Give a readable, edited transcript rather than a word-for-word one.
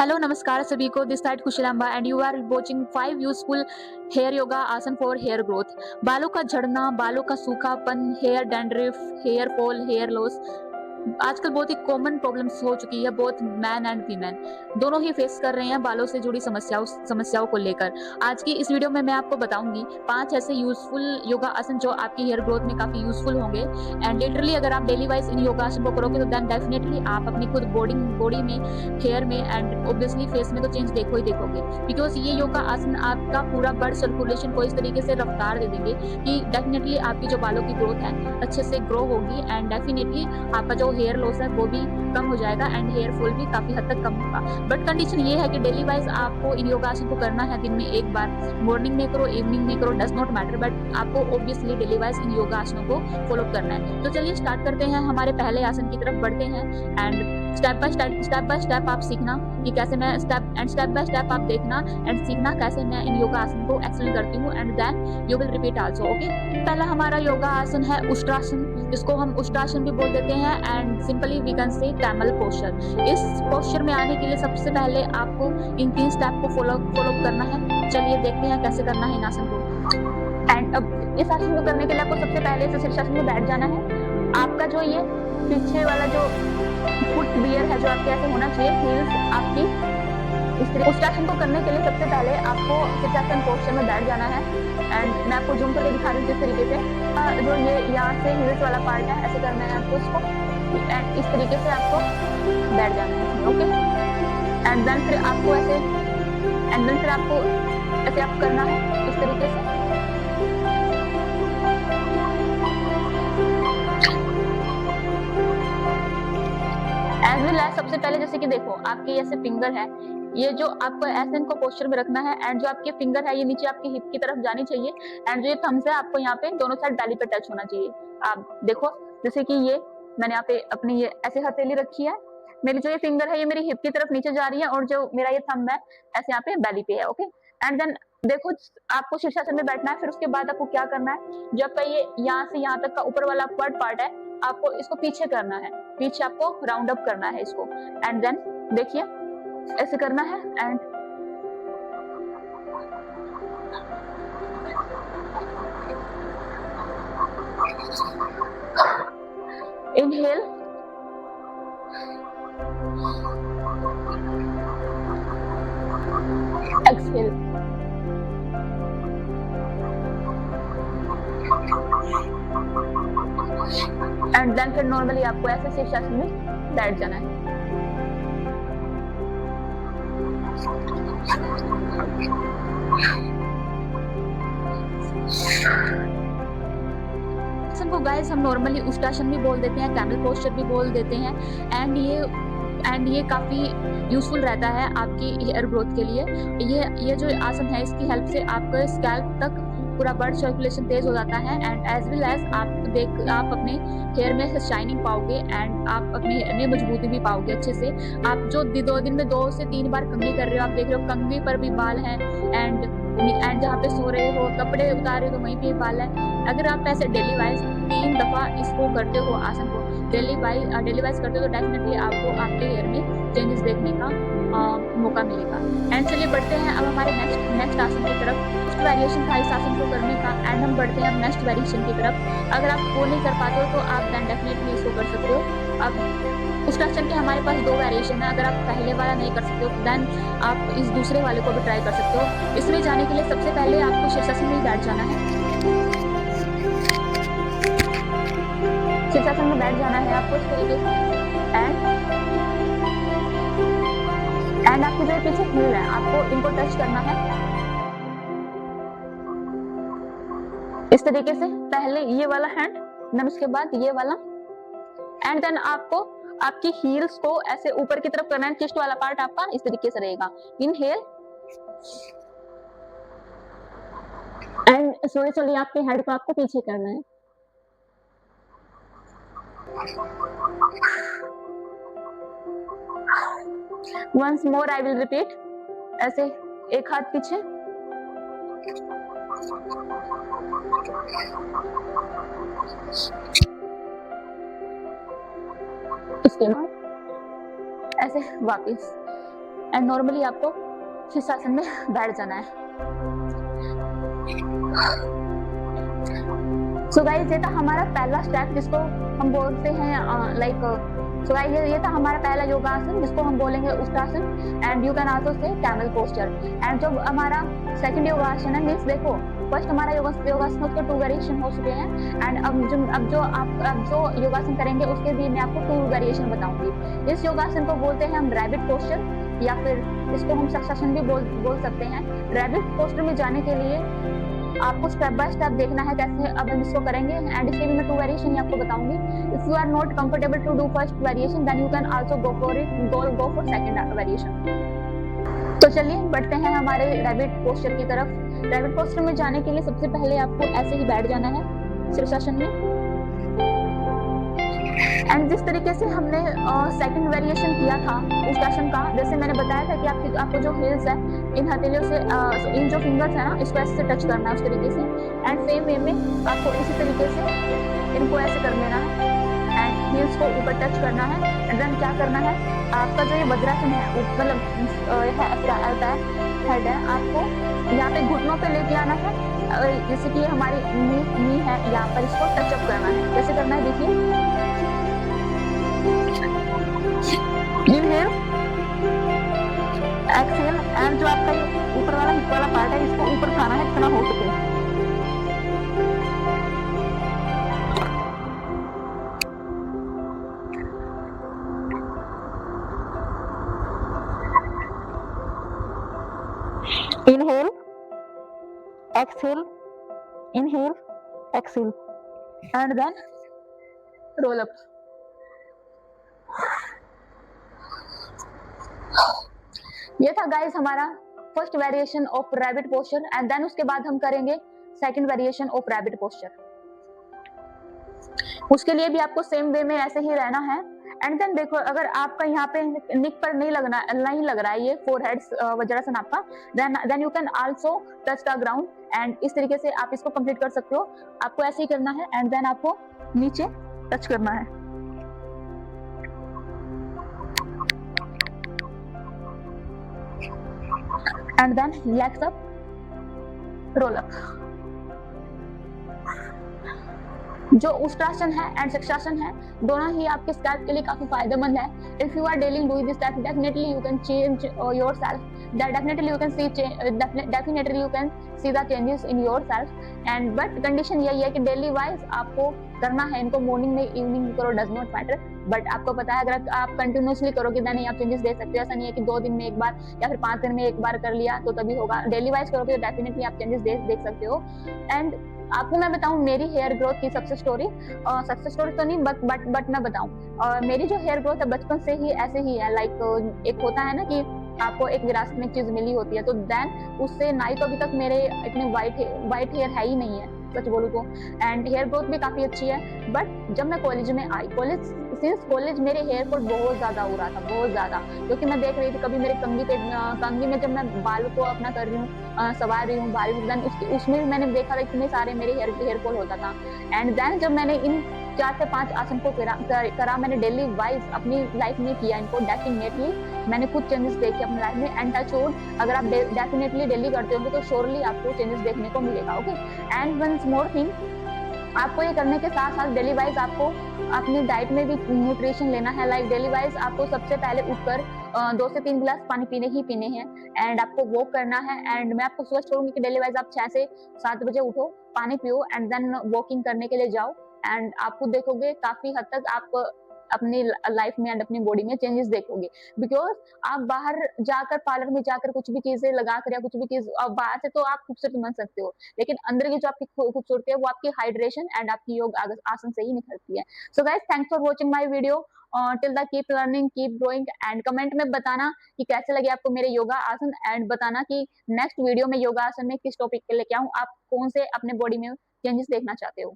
Hello नमस्कार सभी को this side Kushalamba and you are watching 5 useful hair yoga asana for hair growth. बालों का झड़ना, बालों का सूखापन, hair dandruff, hair fall, hair loss आजकल बहुत ही कॉमन प्रॉब्लम्स हो चुकी है। बोथ मैन एंड वीमेन दोनों ही फेस कर रहे हैं बालों से जुड़ी समस्याओं को लेकर। आज की इस वीडियो में मैं आपको बताऊंगी 5 ऐसे यूजफुल योगा आसन जो आपकी हेयर ग्रोथ में काफी यूजफुल होंगे। एंड लिटरली अगर आप डेली वाइज इन योगा आसन को करोगे तो देन डेफिनेटली आप अपनी खुद बॉडी में, हेयर में एंड ऑब्वियसली फेस में तो चेंज देखो ही देखोगे। बिकॉज ये योगा आसन आपका पूरा ब्लड सर्कुलेशन को इस तरीके से रफ्तार दे देंगे कि डेफिनेटली आपकी जो बालों की ग्रोथ है अच्छे से ग्रो होगी एंड डेफिनेटली आपका जो हेयर लॉस है वो भी कम हो जाएगा एंड हेयर फॉल भी काफी हद तक कम होगा। बट कंडीशन ये है कि डेली वाइज आपको इन योगासन को करना है। दिन में एक बार, मॉर्निंग में करो, इवनिंग में करो, डज नॉट मैटर, बट आपको ऑब्वियसली डेली वाइज इन योगासनों को फॉलो करना है। तो चलिए स्टार्ट करते हैं, हमारे पहले आसन की तरफ बढ़ते हैं एंड स्टेप बाय स्टेप आप सीखना कि कैसे मैं स्टेप बाय स्टेप आप देखना एंड सीखना कैसे मैं इन योगा आसन को एक्सेल करती हूँ and then you will repeat also. Okay, पहला हमारा योगा आसन है उष्ट्रासन, जिसको हम उष्ट्रासन भी बोल देते हैं and simply we can say camel posture. इस पोस्चर में आने के लिए सबसे पहले आपको इन 3 स्टेप को फॉलो करना है। चलिए देखते हैं कैसे करना है इन आसन को। एंड अब इस आसन को करने के लिए आपको सबसे पहले इस शीर्षासन में बैठ जाना है। आपका जो ये पीछे वाला जो फुट वियर है जो आपके ऐसे होना चाहिए, हील्स आपकी इस तरीके। उष्ट्रासन को करने के लिए सबसे पहले आपको शीर्षासन पोस्चर में बैठ जाना है एंड मैं आपको जूम करके दिखा रही हूँ जिस तरीके से जो ये यहाँ से हील्स वाला पार्ट है ऐसे करना है आपको इसको एंड इस तरीके से आपको बैठ जाना है। ओके, एंड देन फिर आपको ऐसे आप करना है इस तरीके से। एज वेल एज सबसे पहले जैसे कि देखो आपकी ऐसे फिंगर है, ये जो आपको ऐसे इनको पोस्चर में रखना है एंड जो आपकी फिंगर है ये नीचे आपकी हिप की तरफ जानी चाहिए एंड जो ये थम्स है आपको यहाँ पे दोनों साइड बैली पे टच होना चाहिए। आप देखो जैसे कि ये मैंने यहाँ पे अपनी ये ऐसे हथेली रखी है, मेरी जो ये फिंगर है ये मेरी हिप की तरफ नीचे जा रही है और जो मेरा ये थंब है ऐसे यहाँ पे बैली पे है। ओके, एंड देन देखो आपको शीर्षासन में बैठना है। फिर उसके बाद आपको क्या करना है, जो आपका ये यहाँ से यहाँ तक का ऊपर वाला पार्ट है आपको इसको पीछे करना है, पीछे आपको राउंड अप करना है इसको एंड देन देखिए ऐसे करना है and inhale exhale and then फिर नॉर्मली आपको ऐसे शीर्षासन में बैठ जाना है। को गाइस हम नॉर्मली उष्ट्रासन भी बोल देते हैं, कैमल पोस्चर भी बोल देते हैं एंड ये काफी यूजफुल रहता है आपकी हेयर ग्रोथ के लिए। ये जो आसन है इसकी हेल्प से आपका स्कैल्प तक पूरा ब्लड सर्कुलेशन तेज हो जाता है एंड एज वेल एज आप अपने हेयर में शाइनिंग पाओगे एंड आप अपने हेयर में मजबूती भी पाओगे अच्छे से। आप जो 2 दिन में 2 से 3 बार कंघी कर रहे हो, आप देख रहे हो कंघी पर भी बाल हैं एंड जहाँ पे सो रहे हो, कपड़े उतारे हो तो वहीं पे बाल है। अगर आप ऐसे डेली वाइज 3 दफा इसको करते हो, आसन को डेली वाइज करते हो तो डेफिनेटली आपको आपके हेयर में चेंजेस देखने का मौका मिलेगा। एंड चलिए बढ़ते हैं अब हमारे नेक्स्ट आसन की तरफ। फर्स्ट वेरिएशन था इस आसन को करने का एंड हम बढ़ते हैं अब नेक्स्ट वेरिएशन की तरफ। अगर आप वो नहीं कर पाते हो तो आप देन डेफिनेटली इसको कर सकते हो। अब उस आसन के हमारे पास 2 वेरिएशन है। अगर आप पहले वाला नहीं कर सकते हो तो देन आप इस दूसरे वाले को भी ट्राई कर सकते हो। इसमें जाने के लिए सबसे पहले आपको शीर्षासन में बैठ जाना है, शीर्षासन में बैठ जाना है आपको इस तरीके से एंड आपकी जो पीछे हील है आपको इनको टच करना है इस तरीके से। पहले ये वाला हैंड देन उसके बाद ये वाला एंड देन आपको आपकी हील्स को ऐसे ऊपर की तरफ करना है। चेस्ट वाला पार्ट आपका इस तरीके से रहेगा। इनहेल एंड स्लोली आपके हेड को आपको पीछे करना है। Once more I will repeat, ऐसे एक हाथ पीछे इसके बाद ऐसे वापस एंड नॉर्मली आपको शीर्षासन में बैठ जाना है। सो गाइस, ये था हमारा पहला स्टेप जिसको हम बोलते हैं लाइक सो गाइस, ये था हमारा पहला योगासन जिसको हम बोलेंगे Ushtrasana and you can also say camel posture. And जो हमारा सेकंड योगासन है, मींस देखो फर्स्ट हमारा योगासन उसके 2 वेरिएशन हो चुके हैं एंड अब जो योगासन करेंगे उसके भी मैं आपको 2 वेरिएशन बताऊंगी। इस योगासन को बोलते हैं हम रैबिट पोस्चर या फिर इसको हम शीर्षासन भी बोल सकते हैं। रैबिट पोस्चर में जाने के लिए आपको स्टेप बाय स्टेप देखना है कैसे अब हम इसको करेंगे एंड इसके भी मैं 2 वेरिएशन ही आपको बताऊंगी। If you are not comfortable to do first variation then you can also go for second variation. तो चलिए बढ़ते हैं हमारे रैबिट पोस्चर की तरफ। रैबिट पोस्चर में जाने के लिए सबसे पहले आपको ऐसे ही बैठ जाना है शीर्षासन में। एंड जिस तरीके से हमने सेकंड वेरिएशन किया था उष्ट्रासन का, जैसे मैंने बताया था कि आपको जो हील्स है इन हथेलियों से इन जो फिंगर्स है ना इसको ऐसे टच करना है उस तरीके से। एंड सेम वे में आपको इसी तरीके से इनको ऐसे कर लेना है एंड हील्स को ऊपर टच करना है। एंड देन क्या करना है, आपका जो ये वज्रासन है मतलब हेड है, आपको यहाँ पे घुटनों पे लेके आना है। जैसे कि हमारी नी है, यहाँ पर इसको टचअप करना है। कैसे करना है देखिए, इनहेल एक्सहेल एंड जो आपका ये ऊपर वाला हिप वाला पार्ट है इसको ऊपर उठाना है जितना हो सके। Inhale exhale, inhale exhale and then roll up. ये था गाइस हमारा first variation of rabbit posture and then उसके बाद हम करेंगे second variation of rabbit posture. उसके लिए भी आपको सेम वे में ऐसे ही रहना है। एंड देन देखो, अगर आपका यहाँ पे निक पर नहीं लग रहा है ये फोरहेड वज्रासन आपका, then you can also touch the ground and इस तरीके से आप इसको कंप्लीट कर सकते हो। आपको ऐसे ही करना है एंड देन आपको नीचे टच करना है। And then legs up, roll up. जो उष्ट्रासन है एंड शीर्षासन है दोनों ही आपके स्कैल्प के लिए काफी फायदेमंद है। If you are daily doing this type definitely you can change yourself, definitely you can see the changes in yourself. And but condition यही है कि डेली वाइज आपको करना है इनको, मॉर्निंग में इवनिंग करो डज नॉट मैटर। बट आपको पता है अगर आप कंटिन्यूसली करोगे देन आप चेंजेस देख सकते हो। ऐसा नहीं है कि 2 दिन में एक बार या फिर 5 दिन में एक बार कर लिया तो तभी होगा। डेली वाइज करोगे तो डेफिनेटली आप चेंजेस देख सकते हो। एंड आपको मैं बताऊं मेरी हेयर ग्रोथ की सक्सेस स्टोरी तो नहीं बट मैं बताऊं मेरी जो हेयर ग्रोथ है बचपन से ही ऐसे ही है। लाइक एक होता है ना कि आपको एक विरासत में चीज मिली होती है, तो देन उससे ना ही तो अभी तक मेरे इतने वाइट हेयर है ही नहीं है सच बोलूं तो। एंड हेयर ग्रोथ भी काफी अच्छी है। बट जब मैं कॉलेज में आई, कॉलेज मेरे हेयर फॉल बहुत ज्यादा हो रहा था, बहुत ज्यादा, क्योंकि मैं देख रही थी कभी मेरे कंघी में जब मैं बाल को अपना कर रही हूँ सवार रही हूँ बाल, देन उसमें भी मैंने देखा था इतने सारे मेरे हेयर फॉल होता था। एंड देन जब मैंने इन 4 से 5 आसन को करा मैंने डेली वाइज अपनी लाइफ में किया इनको, डेफिनेटली मैंने कुछ चेंजेस देखे अपनी लाइफ में। एंड टच वुड अगर आप डेफिनेटली डेली करते होंगे तो श्योरली आपको चेंजेस देखने को मिलेगा। Okay, and once more thing, आपको ये करने के साथ साथ डेली वाइज आपको अपनी डाइट में भी न्यूट्रिशन लेना है। लाइक डेली वाइज आपको सबसे पहले उठकर 2 से 3 गिलास पानी पीने हैं एंड आपको वॉक करना है। एंड मैं आपको सजेस्ट करूंगी कि डेली वाइज आप 6 से 7 बजे उठो, पानी पियो एंड देन वॉकिंग करने के लिए जाओ। एंड आपको देखोगे काफी हद तक आप अपनी लाइफ में एंड अपनी बॉडी में चेंजेस देखोगे। बिकॉज आप बाहर जाकर पार्लर में जाकर कुछ भी चीजें लगाकर या कुछ भी चीज बाहर से तो आप खूबसूरत बन सकते हो, लेकिन अंदर की जो आपकी खूबसूरती है वो आपकी हाइड्रेशन एंड आपकी योग आसन से ही निकलती है। So guys, thanks for watching my video till the keep learning keep growing. And comment में बताना कि कैसे लगे आपको मेरे योगा आसन एंड बताना कि नेक्स्ट वीडियो में योगा आसन में किस टॉपिक के लेके आऊं, आप कौन से अपने बॉडी में चेंजेस देखना चाहते हो।